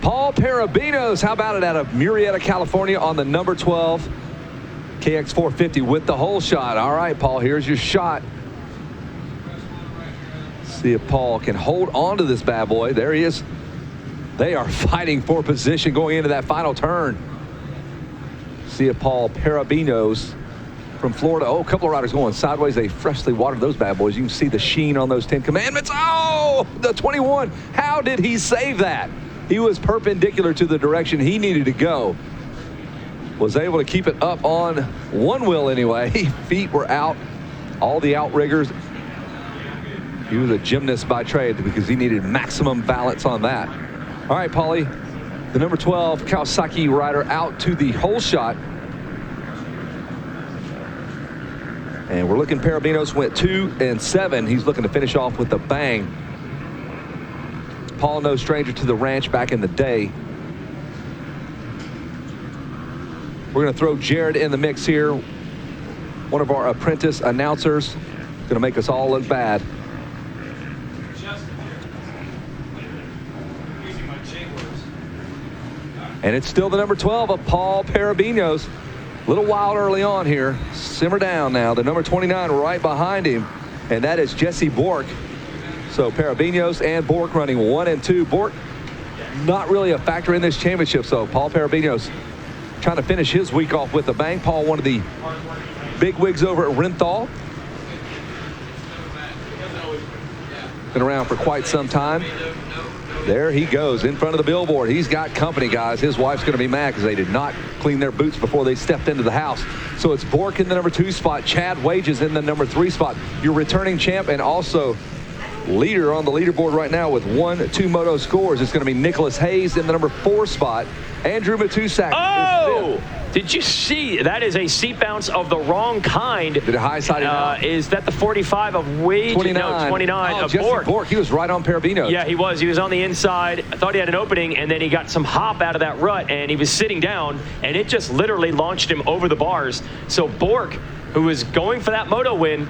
Paul Parabinos, how about it, out of Murrieta, California, on the number 12 KX450 with the hole shot. All right, Paul, here's your shot. See if Paul can hold on to this bad boy. There he is. They are fighting for position going into that final turn. See if Paul Parabinos from Florida. Oh, a couple of riders going sideways. They freshly watered those bad boys. You can see the sheen on those 10 Commandments. Oh, the 21. How did he save that? He was perpendicular to the direction he needed to go. Was able to keep it up on one wheel anyway. Feet were out. All the outriggers. He was a gymnast by trade because he needed maximum balance on that. All right, Paulie, the number 12 Kawasaki rider out to the hole shot. And we're looking, Parabinos went 2 and 7. He's looking to finish off with a bang. Paul, no stranger to the ranch back in the day. We're going to throw Jared in the mix here. One of our apprentice announcers. Going to make us all look bad. And it's still the number 12 of Paul Parabinos. A little wild early on here. Simmer down now. The number 29 right behind him. And that is Jesse Bork. So Parabinos and Bork running 1 and 2. Bork not really a factor in this championship. So Paul Parabinos trying to finish his week off with a bang. Paul, one of the big wigs over at Renthal. Been around for quite some time. There he goes in front of the billboard. He's got company, guys. His wife's going to be mad because they did not clean their boots before they stepped into the house. So it's Bork in the number 2 spot. Chad Wages in the number 3 spot. Your returning champ and also leader on the leaderboard right now with 1-2 moto scores. It's going to be Nicholas Hayes in the number 4 spot. Andrew Matusek. Oh! Did you see? That is a seat bounce of the wrong kind. Did it high side is that the 45 of Wage? 29. No, 29 of Jesse Bork. He was right on Parabinos. Yeah, he was. He was on the inside. I thought he had an opening, and then he got some hop out of that rut, and he was sitting down, and it just literally launched him over the bars. So Bork, who was going for that moto win,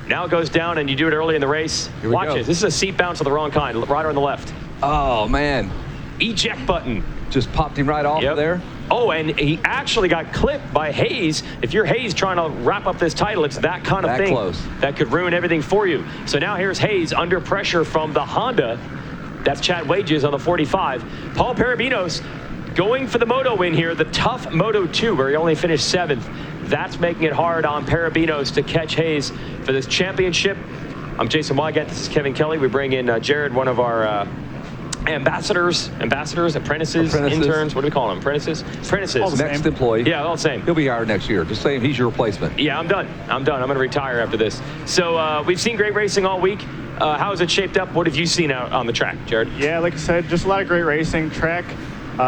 now goes down, and you do it early in the race. Watch it. This is a seat bounce of the wrong kind. Rider on the left. Oh, man. Eject button. Just popped him right off of there. Oh, and he actually got clipped by Hayes. If you're Hayes trying to wrap up this title, it's that kind of thing close. That could ruin everything for you. So now here's Hayes under pressure from the Honda. That's Chad Wages on the 45. Paul Parabinos going for the moto win here, the tough Moto 2, where he only finished 7th. That's making it hard on Parabinos to catch Hayes for this championship. I'm Jason Wygant. This is Kevin Kelly. We bring in Jared, one of our ambassadors, apprentices, interns. What do we call them? Apprentices? Next employee. Yeah, all the same. He'll be hired next year. Just saying he's your replacement. Yeah, I'm done. I'm going to retire after this. So we've seen great racing all week. How has it shaped up? What have you seen out on the track, Jared? Yeah, like I said, just a lot of great racing. Track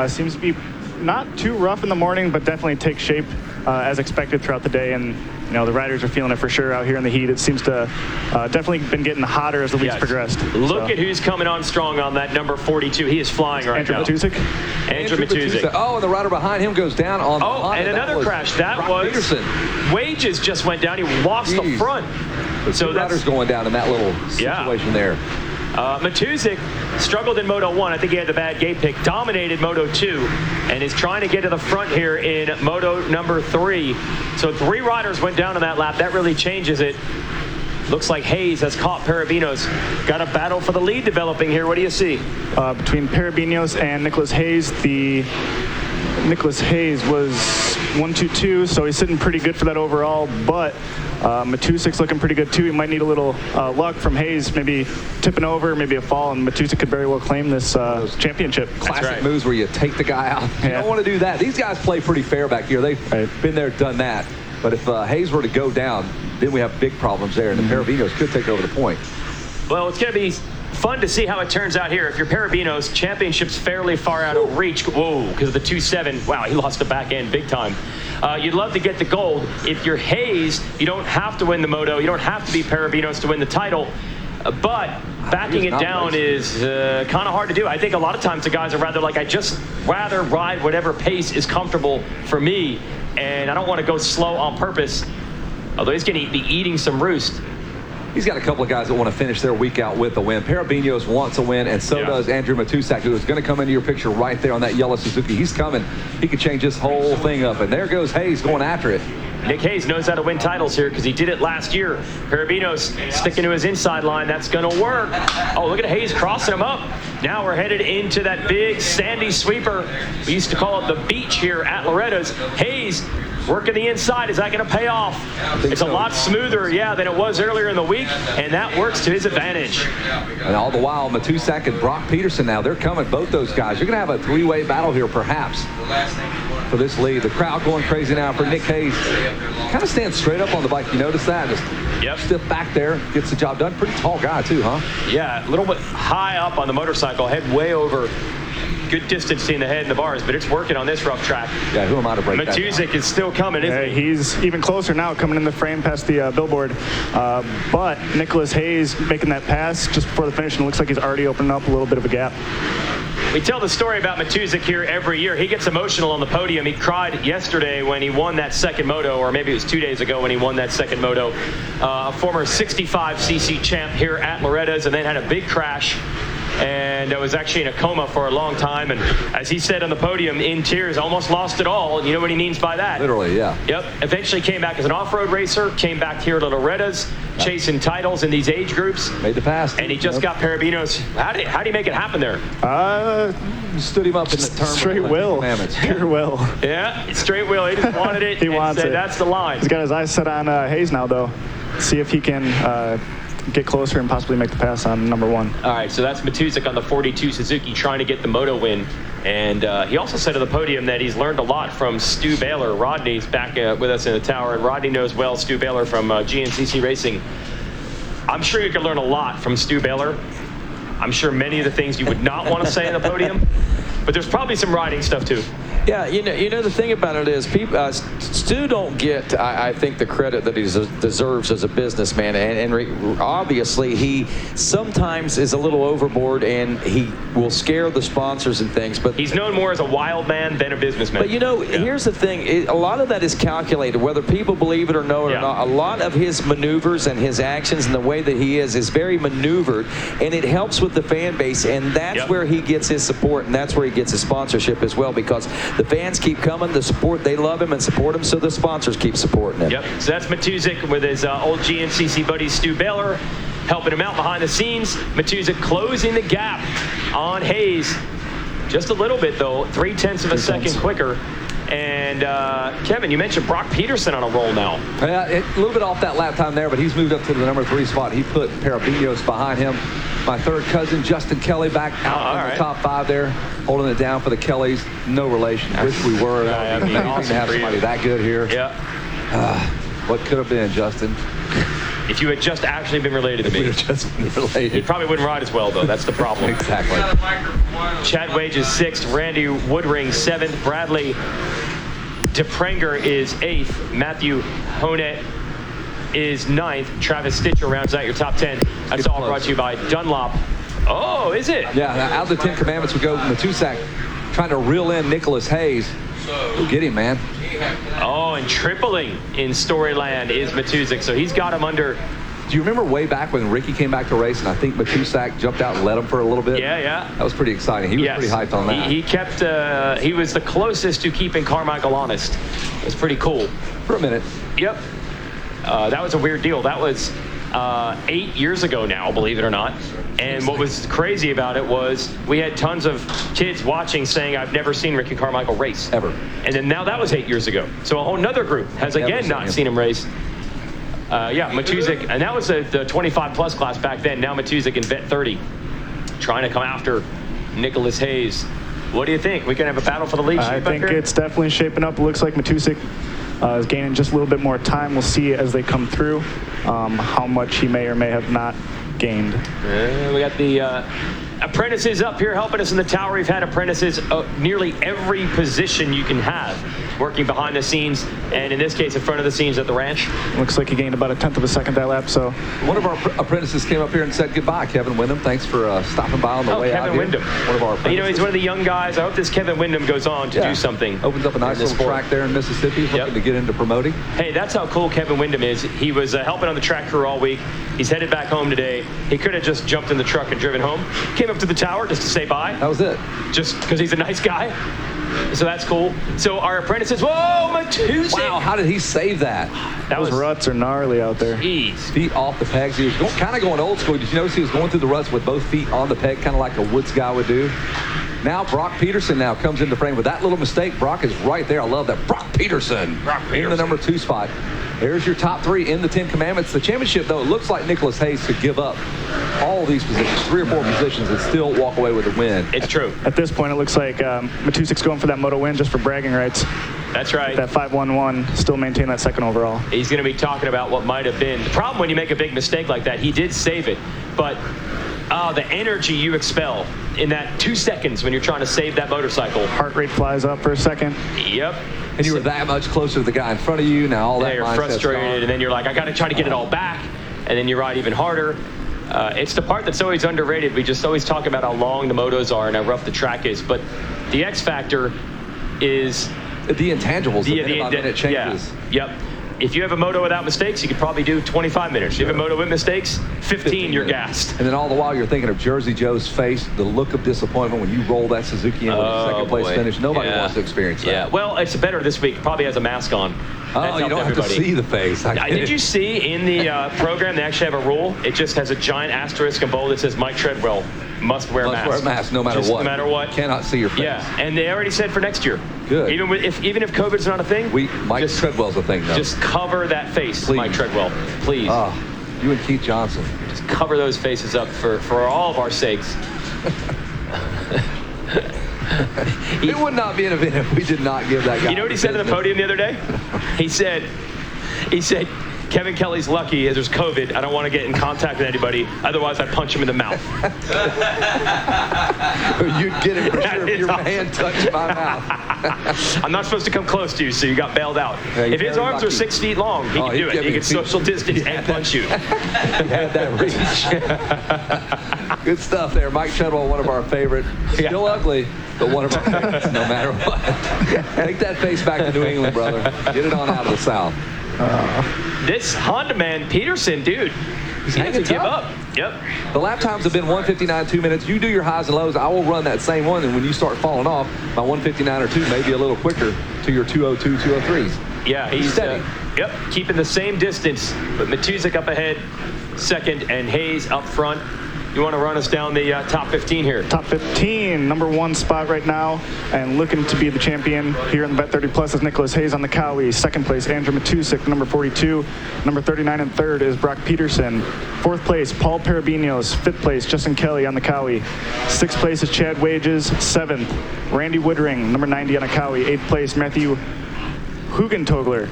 seems to be not too rough in the morning, but definitely takes shape as expected throughout the day. And you know, the riders are feeling it for sure out here in the heat. It seems to definitely been getting hotter as the weeks progressed. Look at who's coming on strong on that number 42. He is flying right now. Andrew Matusek. Andrew Matusek. Oh, and the rider behind him goes down on the Honda. And another crash. That was Peterson. Wages just went down. He lost the front. So that's riders going down in that little situation there. Matusek struggled in Moto 1. I think he had the bad gate pick. Dominated Moto 2 and is trying to get to the front here in Moto number 3. So 3 riders went down on that lap. That really changes it. Looks like Hayes has caught Parabinos. Got a battle for the lead developing here. What do you see? Between Parabinos and Nicholas Hayes, Nicholas Hayes was 1-2-2, so he's sitting pretty good for that overall, but Matusek's looking pretty good too. He might need a little luck from Hayes, maybe tipping over, maybe a fall, and Matusek could very well claim this championship. Classic moves where you take the guy out. You don't want to do that. These guys play pretty fair back here. They've been there, done that. But if Hayes were to go down, then we have big problems there, and the Parabinos could take over the point. Well, it's going to be fun to see how it turns out here. If you're Parabinos, championship's fairly far out of reach. Whoa, because of the 2.7. Wow, he lost the back end big time. You'd love to get the gold. If you're Hayes, you don't have to win the moto. You don't have to be Parabinos to win the title. But backing it down is kind of hard to do. I think a lot of times the guys are rather like, I just rather ride whatever pace is comfortable for me, and I don't want to go slow on purpose. Although he's going to be eating some roost. he's got a couple of guys that want to finish their week out with a win. Parabinos wants a win, and so does Andrew Matusek, who is going to come into your picture right there on that yellow Suzuki. He's coming. He could change this whole thing up, and there goes Hayes going after it. Nick Hayes knows how to win titles here because he did it last year. Parabinos sticking to his inside line. That's going to work. Oh, look at Hayes crossing him up. Now we're headed into that big sandy sweeper. We used to call it the beach here at Loretta's. Hayes working the inside. Is that going to pay off? It's a lot smoother, than it was earlier in the week, and that works to his advantage. And all the while, Matusek and Brock Peterson now, they're coming, both those guys. You're going to have a three-way battle here, perhaps, for this lead. The crowd going crazy now for Nick Hayes. Kind of stands straight up on the bike. You notice that? Just stiff back there, gets the job done. Pretty tall guy, too, huh? Yeah, a little bit high up on the motorcycle, head way over. Good distance seeing the head in the bars, but it's working on this rough track. Yeah, who am I to break that? Matusek is still coming, isn't he? He's even closer now, coming in the frame past the billboard. But Nicholas Hayes making that pass just before the finish, and it looks like he's already opening up a little bit of a gap. We tell the story about Matusek here every year. He gets emotional on the podium. He cried yesterday when he won that second moto, or maybe it was 2 days ago when he won that second moto. Former 65cc champ here at Loretta's, and then had a big crash. And was actually in a coma for a long time. And as he said on the podium, in tears, almost lost it all. And you know what he means by that? Literally, yeah. Yep. Eventually came back as an off-road racer, came back here to Loretta's, chasing titles in these age groups. Made the pass. And he just got Parabinos. How did he make it happen there? Stood him up in the term. Straight will. Pure will. Yeah, straight will. He just wanted it. He wants it. That's the line. He's got his eyes set on Hayes now, though. See if he can get closer and possibly make the pass on number one. All right, so that's Matusek on the 42 Suzuki trying to get the moto win. And he also said at the podium that he's learned a lot from Stu Baylor. Rodney's back with us in the tower, and Rodney knows well Stu Baylor from GNCC Racing. I'm sure you could learn a lot from Stu Baylor. I'm sure many of the things you would not want to say in the podium, but there's probably some riding stuff too. Yeah, you know the thing about it is, people, Stu don't get, I think, the credit that he deserves as a businessman, and obviously he sometimes is a little overboard, and he will scare the sponsors and things. But he's known more as a wild man than a businessman. But here's the thing: a lot of that is calculated, whether people believe it or know it or not. A lot of his maneuvers and his actions and the way that he is very maneuvered, and it helps with the fan base, and that's where he gets his support, and that's where he gets his sponsorship as well, because the fans keep coming, the support, they love him and support him, so the sponsors keep supporting him. Yep, so that's Matusek with his old GNCC buddy Stu Baylor, helping him out behind the scenes. Matusek closing the gap on Hayes. Just a little bit, though, 0.3 of a second quicker. And Kevin, you mentioned Brock Peterson on a roll now. A little bit off that lap time there, but he's moved up to the number 3 spot. He put Parabinos behind him. My third cousin, Justin Kelly, back out in the top 5 there, holding it down for the Kellys. No relation. Wish we were. That would be amazing to have somebody that good here. Yeah. What could have been, Justin? If you had just actually been related to me. If just been related. He probably wouldn't ride as well, though. That's the problem. Exactly. Chad Wage is 6th. Randy Woodring 7th. Bradley DePranger is 8th. Matthew Honet is 9th. Travis Stitcher rounds out your top 10. That's all brought to you by Dunlop. Oh, is it? Yeah, out of the 10 commandments we go Matusek trying to reel in Nicholas Hayes. Go get him, man. Oh, and tripling in Storyland is Matusek. So he's got him under. Do you remember way back when Ricky came back to race, and I think Matusek jumped out and led him for a little bit? Yeah. That was pretty exciting. He was pretty hyped on that. He kept, he was the closest to keeping Carmichael honest. It was pretty cool. For a minute. Yep. That was a weird deal. That was 8 years ago now, believe it or not. And what was crazy about it was we had tons of kids watching saying, I've never seen Ricky Carmichael race. Ever. And then now that was 8 years ago. So a whole nother group has again not seen him race. Matusek, and that was the 25-plus class back then. Now Matusek in Vet 30, trying to come after Nicholas Hayes. What do you think? We can have a battle for the lead. I think it's definitely shaping up. It looks like Matusek is gaining just a little bit more time. We'll see as they come through how much he may or may have not gained. We got the apprentices up here helping us in the tower. We've had apprentices nearly every position you can have. working behind the scenes, and in this case, in front of the scenes at the ranch. Looks like he gained about 1/10 of a second that lap. So one of our apprentices came up here and said goodbye. Kevin Windham, thanks for stopping by on the way out Kevin here. Windham. One of our apprentices. You know, he's one of the young guys. I hope this Kevin Windham goes on to do something. Opens up a nice little track there in Mississippi, looking to get into promoting. Hey, that's how cool Kevin Windham is. He was helping on the track crew all week. He's headed back home today. He could have just jumped in the truck and driven home. Came up to the tower just to say bye. That was it. Just because he's a nice guy. So that's cool. So our apprentices, whoa, Matusek. Wow, how did he save that? Those ruts are gnarly out there. Jeez. Feet off the pegs. He was kind of going old school. Did you notice he was going through the ruts with both feet on the peg, kind of like a Woods guy would do? Now Brock Peterson now comes into frame with that little mistake. Brock is right there. I love that. Brock Peterson in the number 2 spot. There's your top 3 in the 10 Commandments. The championship, though, it looks like Nicholas Hayes could give up all these positions, 3 or 4 positions, and still walk away with a win. It's true. At this point, it looks like Matusek's going for that moto win just for bragging rights. That's right. That 5-1-1, still maintain that second overall. He's going to be talking about what might have been. The problem when you make a big mistake like that, he did save it, but the energy you expel in that 2 seconds when you're trying to save that motorcycle. Heart rate flies up for a second. Yep. And you were that much closer to the guy in front of you. Now all that you're frustrated, and then you're like, I got to try to get it all back, and then you ride even harder. It's the part that's always underrated. We just always talk about how long the motos are and how rough the track is, but the X factor is the intangibles, the minute changes. Yeah. Yep. If you have a moto without mistakes, you could probably do 25 minutes. If you have a moto with mistakes, 15 you're gassed. And then all the while you're thinking of Jersey Joe's face, the look of disappointment when you roll that Suzuki in with a second place finish. Nobody wants to experience that. Yeah, well, it's better this week. Probably has a mask on. Oh, you don't have to see the face. Did you see in the program they actually have a rule? It just has a giant asterisk in bold that says Mike Treadwell must wear a mask. Must wear a mask no matter what. No matter what. Cannot see your face. Yeah, and they already said for next year. Good. Even if COVID's not a thing. Mike Treadwell's a thing, though. Just cover that face, please. Mike Treadwell. Please. You and Keith Johnson. Just cover those faces up for all of our sakes. It would not be an event if we did not give that guy. You know what he said on the podium the other day? He said, Kevin Kelly's lucky as there's COVID. I don't want to get in contact with anybody. Otherwise, I'd punch him in the mouth. You'd get it for sure if your hand touched my mouth. I'm not supposed to come close to you, so you got bailed out. Yeah, if his arms are 6 feet long, he can do it. He can social distance and punch you. He had that reach. Good stuff there. Mike Treadwell, one of our favorite. Still ugly, but one of our favorites, no matter what. Take that face back to New England, brother. Get it on out of the South. This Honda man, Peterson, dude, he doesn't give up. Yep. The lap times have been 1:59, 2 minutes. You do your highs and lows. I will run that same one, and when you start falling off, my 1:59 or 2 may be a little quicker to your 2:02, 2:03s. Yeah, he's steady. Keeping the same distance, but Matusek up ahead, second, and Hayes up front. You want to run us down the top 15 here? Top 15, number 1 spot right now, and looking to be the champion here in the Bet 30 Plus is Nicholas Hayes on the Cowie. Second place, Andrew Matusek, number 42. Number 39 and third is Brock Peterson. Fourth place, Paul Parabinos. Fifth place, Justin Kelly on the Cowie. Sixth place is Chad Wages. Seventh, Randy Woodring, number 90 on the Cowie. Eighth place, Matthew Hugentogler.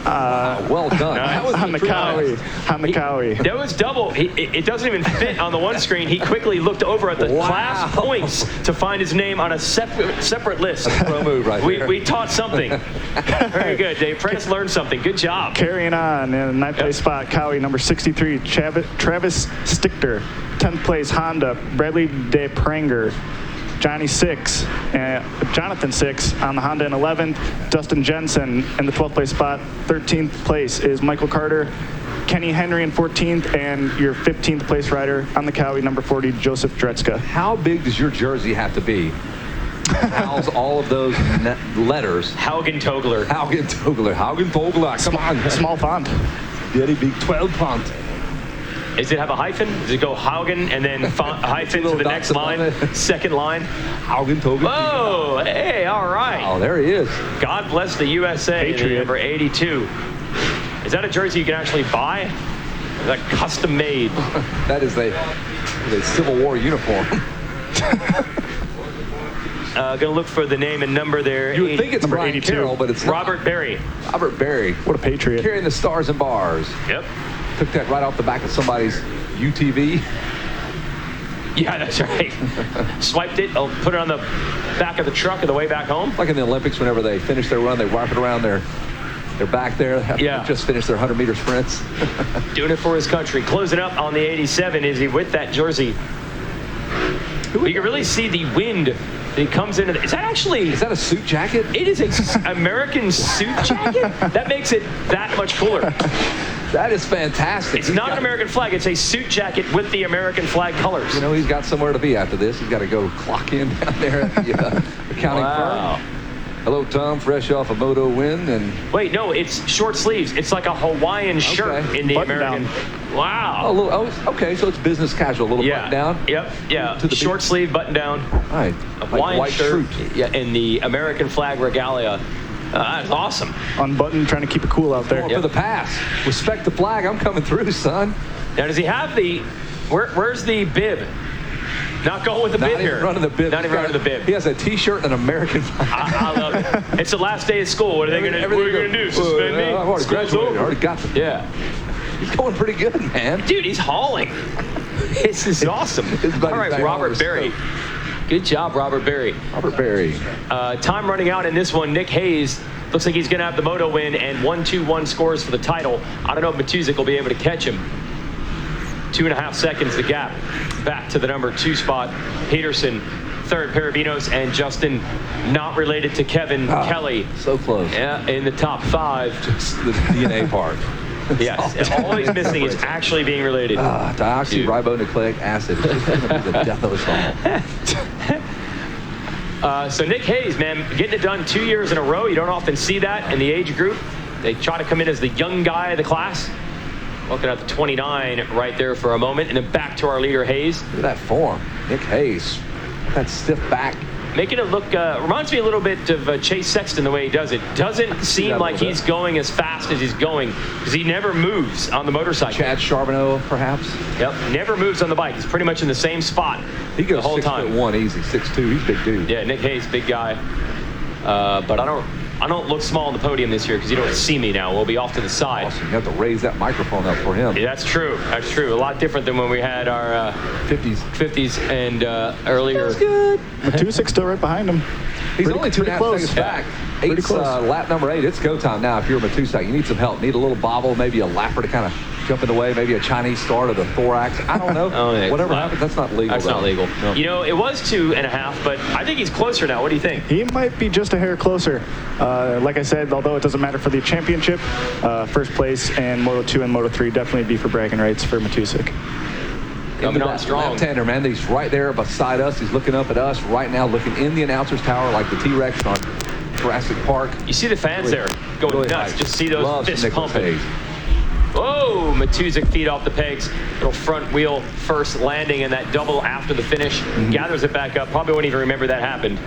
Well done. That was on the Cowie. On the Cowie. That was double. It doesn't even fit on the one screen. He quickly looked over at the class points to find his name on a separate list. Pro move right there. We taught something. Very good. The apprentice learned something. Good job. Carrying on in the 9th place spot, Cowie, number 63, Travis Stichter. 10th place, Honda, Bradley DePranger. Jonathan Six on the Honda in 11th. Dustin Jensen in the 12th place spot. 13th place is Michael Carter. Kenny Henry in 14th, and your 15th place rider on the Cowie, number 40, Joseph Dretzka. How big does your jersey have to be? How's all of those letters? Haugentogler. Come on. Small font. Very big 12 font. Does it have a hyphen? Does it go Haugen and then hyphen to the next line? Second line? Haugentogler. Oh, hey, all right. Oh, there he is. God bless the USA. Patriot. Number 82. Is that a jersey you can actually buy? Is that custom made? That is a Civil War uniform. Gonna look for the name and number there. You would think it's Brian 82. Carroll, but it's Robert not. Berry. Robert Berry. What a patriot. Carrying the stars and bars. Yep. Took that right off the back of somebody's UTV. Yeah, that's right. Swiped it. I'll put it on the back of the truck on the way back home. Like in the Olympics, whenever they finish their run, they wipe it around their back there. Yeah. Just finished their 100-meter sprints. Doing it for his country. Closing up on the 87 is he with that jersey. You can really see the wind that he comes into. Is that a suit jacket? It is an American suit jacket? That makes it that much cooler. That is fantastic. It's not an American flag. It's a suit jacket with the American flag colors. You know, he's got somewhere to be after this. He's got to go clock in down there at the accounting firm. Hello, Tom. Fresh off a Moto win. And wait, no, it's short sleeves. It's like a Hawaiian shirt in the button American. Down. Wow. Okay, so it's business casual. A little button down. Yep. Yeah. Short sleeve button down. All right. A Hawaiian shirt. Yeah, in the American flag regalia. That's awesome. Unbuttoned, trying to keep it cool out there. For the pass. Respect the flag. I'm coming through, son. Now, does he have the? Where's the bib? Not going with the bib here. Running the bib. Not even running the bib. He has a T-shirt and an American flag. I love it. It's the last day of school. What are they going to do? Suspend me? I've already graduated. I already got them. Yeah. He's going pretty good, man. Dude, he's hauling. This is awesome. All right, Robert Berry. Good job, Robert Berry. Robert Berry. Time running out in this one. Nick Hayes looks like he's going to have the Moto win and 1-2-1 scores for the title. I don't know if Matusek will be able to catch him. 2.5 seconds the gap back to the number 2 spot. Peterson, third. Parabinos and Justin, not related to Kevin Kelly. So close. Yeah, in the top 5. Just the DNA part. Yes, all he's missing is actually being related. Deoxyribonucleic acid. It's going to be the death of us all. So Nick Hayes, man, getting it done 2 years in a row. You don't often see that in the age group. They try to come in as the young guy of the class. Looking at the 29 right there for a moment, and then back to our leader, Hayes. Look at that form. Nick Hayes. That stiff back. Making it look, reminds me a little bit of Chase Sexton the way he does it. Doesn't seem like he's going as fast as he's going because he never moves on the motorcycle. Chad Charbonneau, perhaps? Yep, never moves on the bike. He's pretty much in the same spot he goes the whole time. 6'1" easy, 6'2". He's a big dude. Yeah, Nick Hayes, big guy. But I don't look small on the podium this year because you don't see me now. We'll be off to the side. Awesome. You have to raise that microphone up for him. Yeah, that's true. That's true. A lot different than when we had our 50s and earlier. That's good. Matusek's still right behind him. He's only 2.5 seconds back. Eight's lap number 8. It's go time now if you're Matusek. You need some help. Need a little bobble, maybe a lapper to kind of jump in the way, maybe a Chinese start of the thorax. I don't know. Whatever happens, that's not legal. That's not legal. No. You know, it was 2.5, but I think he's closer now. What do you think? He might be just a hair closer. Like I said, although it doesn't matter for the championship, first place and Moto 2 and Moto 3 definitely be for bragging rights for Matusek. Coming on strong. Left-hander, man. He's right there beside us. He's looking up at us right now, looking in the announcer's tower like the T-Rex on Jurassic Park. You see the fans there going nuts. Just see those fists pumping. Whoa, Matusek feet off the pegs. Little front wheel first landing and that double after the finish. Gathers it back up. Probably won't even remember that happened.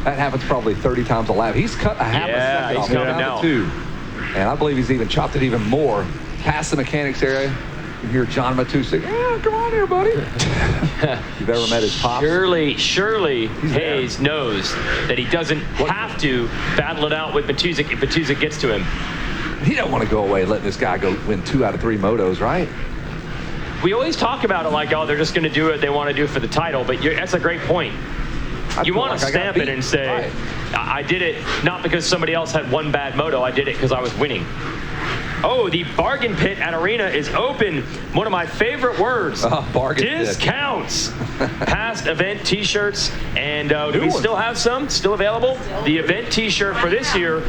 That happens probably 30 times a lap. He's cut a half a second off coming down to 2. And I believe he's even chopped it even more past the mechanics area. You hear John Matusek, come on here, buddy. You've ever met his pops? Surely Hayes knows that he doesn't have to battle it out with Matusek if Matusek gets to him. He don't want to go away letting this guy go win 2 out of 3 motos, right? We always talk about it like, oh, they're just going to do what they want to do for the title, but that's a great point. You want to stamp it and say, I did it not because somebody else had one bad moto. I did it because I was winning. Oh, the bargain pit at Arena is open. One of my favorite words. Bargain discounts. Past event T-shirts. And do we still have some still available? The event T-shirt for this year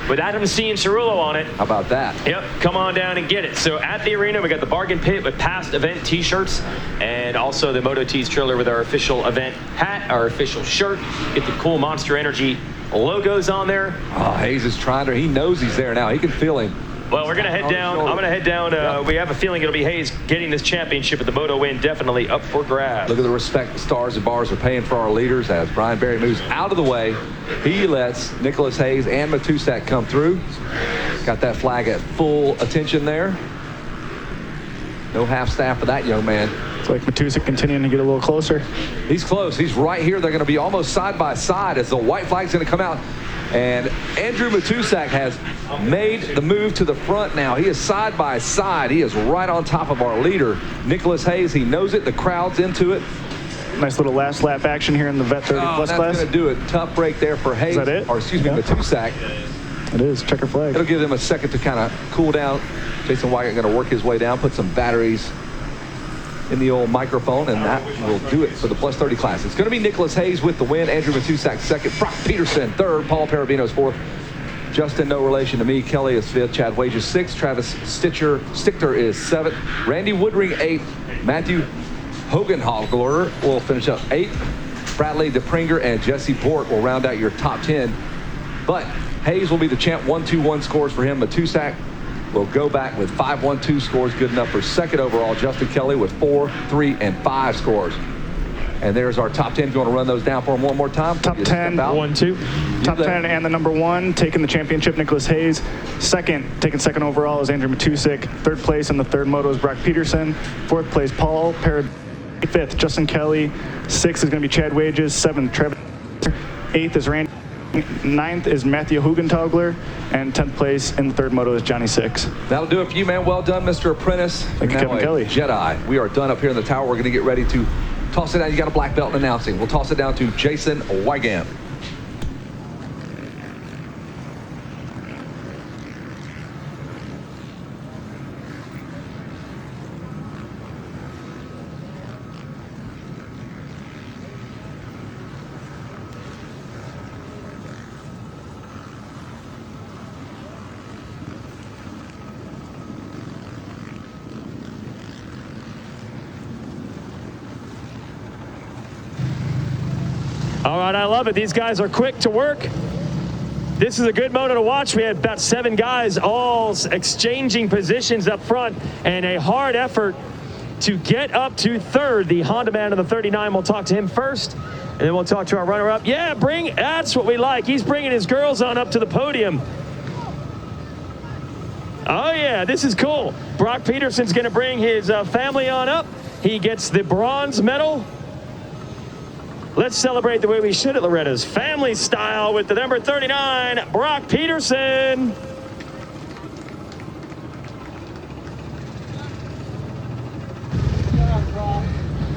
with Adam C. and Cerullo on it. How about that? Yep, come on down and get it. So at the Arena, we got the bargain pit with past event T-shirts and also the Moto Tees trailer with our official event hat, our official shirt. Get the cool Monster Energy logos on there. Oh, Hayes is trying to. He knows he's there now. He can feel him. Well, we're going to head down. I'm going to head down. We have a feeling it'll be Hayes getting this championship, but the Moto win definitely up for grabs. Look at the respect the stars and bars are paying for our leaders as Brian Berry moves out of the way. He lets Nicholas Hayes and Matusek come through. Got that flag at full attention there. No half staff for that young man. It's like Matusek continuing to get a little closer. He's close. He's right here. They're going to be almost side by side as the white flag's going to come out. And Andrew Matusek has made the move to the front now. He is side by side. He is right on top of our leader, Nicholas Hayes. He knows it. The crowd's into it. Nice little last lap action here in the Vet 30 Plus class. That's going to do it. Tough break there for Hayes. Is that it? Or excuse me, Matusek. It is. Checker flag. It'll give them a second to kind of cool down. Jason Wygant going to work his way down, put some batteries in the old microphone, and that will do it for the Plus 30 class. It's going to be Nicholas Hayes with the win, Andrew Matusek second, Brock Peterson third, Paul Parabino's fourth. Justin, no relation to me. Kelly is fifth. Chad Wages sixth. Travis Stichter is seventh. Randy Woodring eighth. Matthew Hogenhagler will finish up eighth. Bradley DePringer and Jesse Bort will round out your top 10. But Hayes will be the champ. 1-2-1 scores for him. Matusek will go back with 5-1-2 scores, good enough for second overall. Justin Kelly with 4, 3, and 5 scores. And there's our top 10. If you want to run those down for him one more time. Top 10, 1, 2. Top 10 and the number 1, taking the championship, Nicholas Hayes. Taking second overall is Andrew Matusek. Third place in the third moto is Brock Peterson. Fourth place, Paul Parabino's. Fifth, Justin Kelly. Sixth is going to be Chad Wages. Seventh, Travis. Eighth is Randy. Ninth is Matthew Hugenthaler, and 10th place in the third moto is Johnny Six. That'll do it for you, man. Well done, Mr. Apprentice. Thank you, Kevin Kelly. Jedi. We are done up here in the tower. We're going to get ready to toss it down. You got a black belt in announcing. We'll toss it down to Jason Wygant. All right, I love it. These guys are quick to work. This is a good moto to watch. We had about 7 guys all exchanging positions up front, and a hard effort to get up to third. The Honda man of the 39, we'll talk to him first, and then we'll talk to our runner-up. Yeah, that's what we like. He's bringing his girls on up to the podium. Oh, yeah, this is cool. Brock Peterson's going to bring his family on up. He gets the bronze medal. Let's celebrate the way we should at Loretta's, family style, with the number 39, Brock Peterson.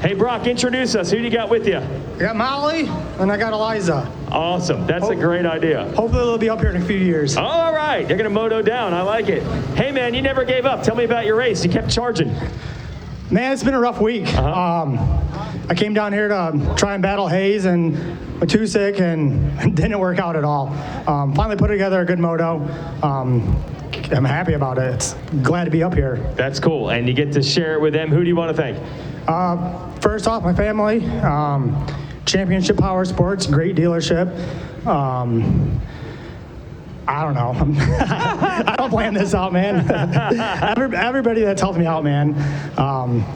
Hey, Brock, introduce us. Who do you got with you? I got Molly, and I got Eliza. Awesome. That's a great idea. Hopefully they'll be up here in a few years. All right. You're going to moto down. I like it. Hey, man, you never gave up. Tell me about your race. You kept charging. Man, it's been a rough week. I came down here to try and battle Hayes and Matusek, and it didn't work out at all. Finally put together a good moto. I'm happy about it. It's glad to be up here. That's cool. And you get to share it with them. Who do you want to thank? First off, my family. Championship Power Sports, great dealership. I don't know. I don't plan this out, man. Everybody that's helped me out, man.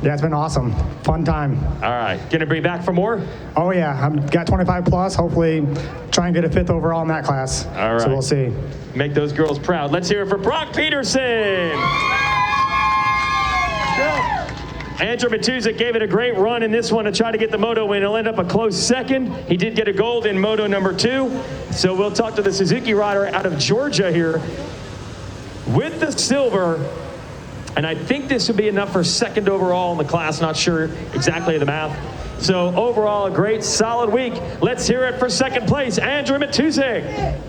Yeah, it's been awesome. Fun time. All right. Gonna bring back for more? Oh, yeah. I've got 25 plus. Hopefully try and get a 5th overall in that class. All right. So we'll see. Make those girls proud. Let's hear it for Brock Peterson. Andrew Matusek gave it a great run in this one to try to get the moto win. He'll end up a close second. He did get a gold in moto number 2. So we'll talk to the Suzuki rider out of Georgia here with the silver. And I think this would be enough for second overall in the class. Not sure exactly the math. So overall, a great, solid week. Let's hear it for second place, Andrew Matusek.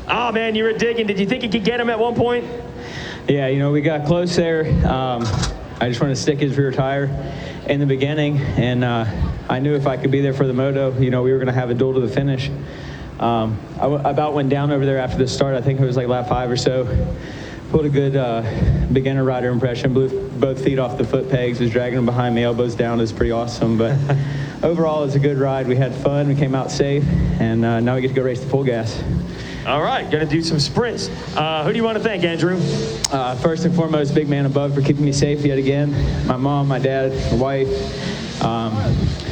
Oh, man, you were digging. Did you think you could get him at one point? Yeah, you know, we got close there. I just wanted to stick his rear tire in the beginning, and I knew if I could be there for the moto, you know, we were going to have a duel to the finish. I about went down over there after the start. I think it was like lap 5 or so. Pulled a good beginner rider impression, blew both feet off the foot pegs, was dragging them behind me, elbows down. It was pretty awesome, but overall it was a good ride. We had fun, we came out safe, and now we get to go race the full gas. All right, gonna do some sprints. Who do you want to thank, Andrew? First and foremost, big man above for keeping me safe yet again. My mom, my dad, my wife,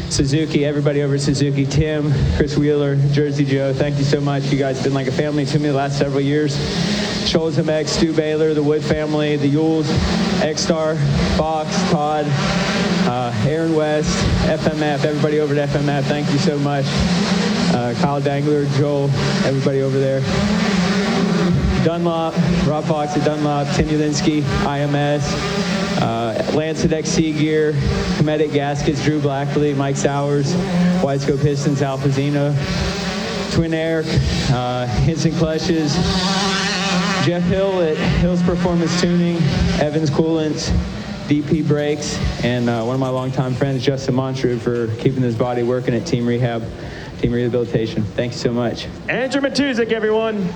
Suzuki, everybody over at Suzuki, Tim, Chris Wheeler, Jersey Joe, thank you so much. You guys have been like a family to me the last several years. Scholes MX, Stu Baylor, the Wood family, the Yules, X-Star, Fox, Todd, Aaron West, FMF, everybody over at FMF, thank you so much. Kyle Dangler, Joel, everybody over there. Dunlop, Rob Fox at Dunlop, Tim Ulinsky, IMS, Lancet XC Gear, Cometic Gaskets, Drew Blackley, Mike Sowers, Whitescope Pistons, Alpha Zena, Twin Air, Hinson Clutches, Jeff Hill at Hill's Performance Tuning, Evans Coolants, DP Brakes, and one of my longtime friends, Justin Montreux, for keeping his body working at Team Rehab, Team Rehabilitation. Thank you so much. Andrew Matusek, everyone.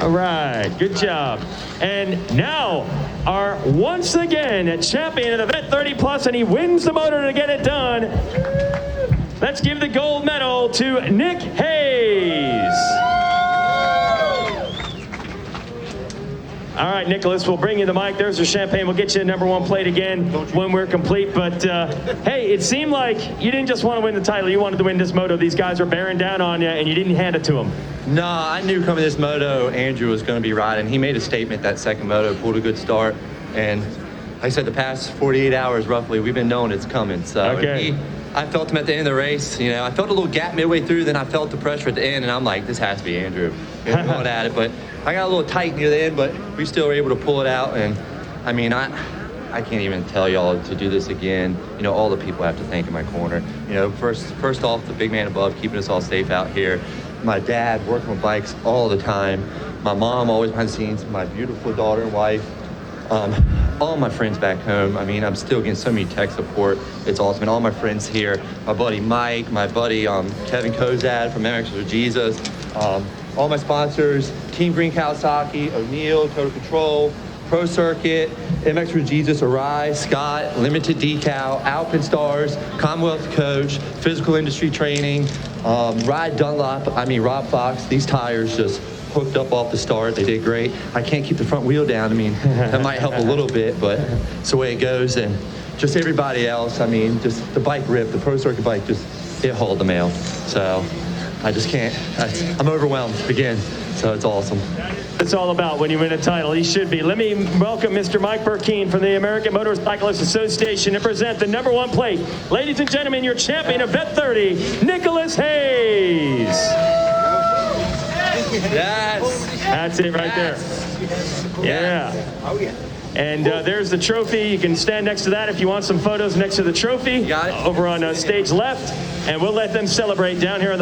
All right, good job. And now, our once again champion of the Vet 30 Plus, and he wins the motor to get it done. Let's give the gold medal to Nick Hayes. All right, Nicholas, we'll bring you the mic. There's your champagne. We'll get you the #1 plate again when we're complete. But, hey, it seemed like you didn't just want to win the title. You wanted to win this moto. These guys were bearing down on you, and you didn't hand it to them. No, I knew coming this moto, Andrew was going to be riding. He made a statement that second moto, pulled a good start. And like I said, the past 48 hours, roughly, we've been knowing it's coming. So okay. I felt him at the end of the race. You know, I felt a little gap midway through, then I felt the pressure at the end, and I'm like, this has to be Andrew. You know, going at it, but I got a little tight near the end, but we still were able to pull it out. And I mean, I can't even tell y'all to do this again. You know, all the people I have to thank in my corner. You know, first off, the big man above, keeping us all safe out here. My dad working with bikes all the time. My mom always behind the scenes. My beautiful daughter and wife. All my friends back home. I mean, I'm still getting so many tech support. It's awesome. And all my friends here. My buddy Mike, my buddy Kevin Kozad from MX for Jesus. All my sponsors, Team Green Kawasaki, O'Neill, Total Control, Pro Circuit, MX for Jesus, Arise, Scott, Limited Decal, Alpin Stars, Commonwealth Coach, Physical Industry Training, Ride Dunlop, Rob Fox. These tires just hooked up off the start. They did great. I can't keep the front wheel down. I mean, that might help a little bit, but it's the way it goes. And just everybody else, I mean, just the bike ripped, the Pro Circuit bike, just, it hauled the mail. So I just can't, I'm overwhelmed again. So it's awesome. It's all about when you win a title. He should be. Let me welcome Mr. Mike Burkeen from the American Motorcyclists Association to present the #1 plate. Ladies and gentlemen, your champion of Vet 30, Nicholas Hayes. Yes. That's it right there. Yeah. Oh, yeah. And there's the trophy. You can stand next to that if you want some photos next to the trophy. Got it. Over on stage left. And we'll let them celebrate down here on the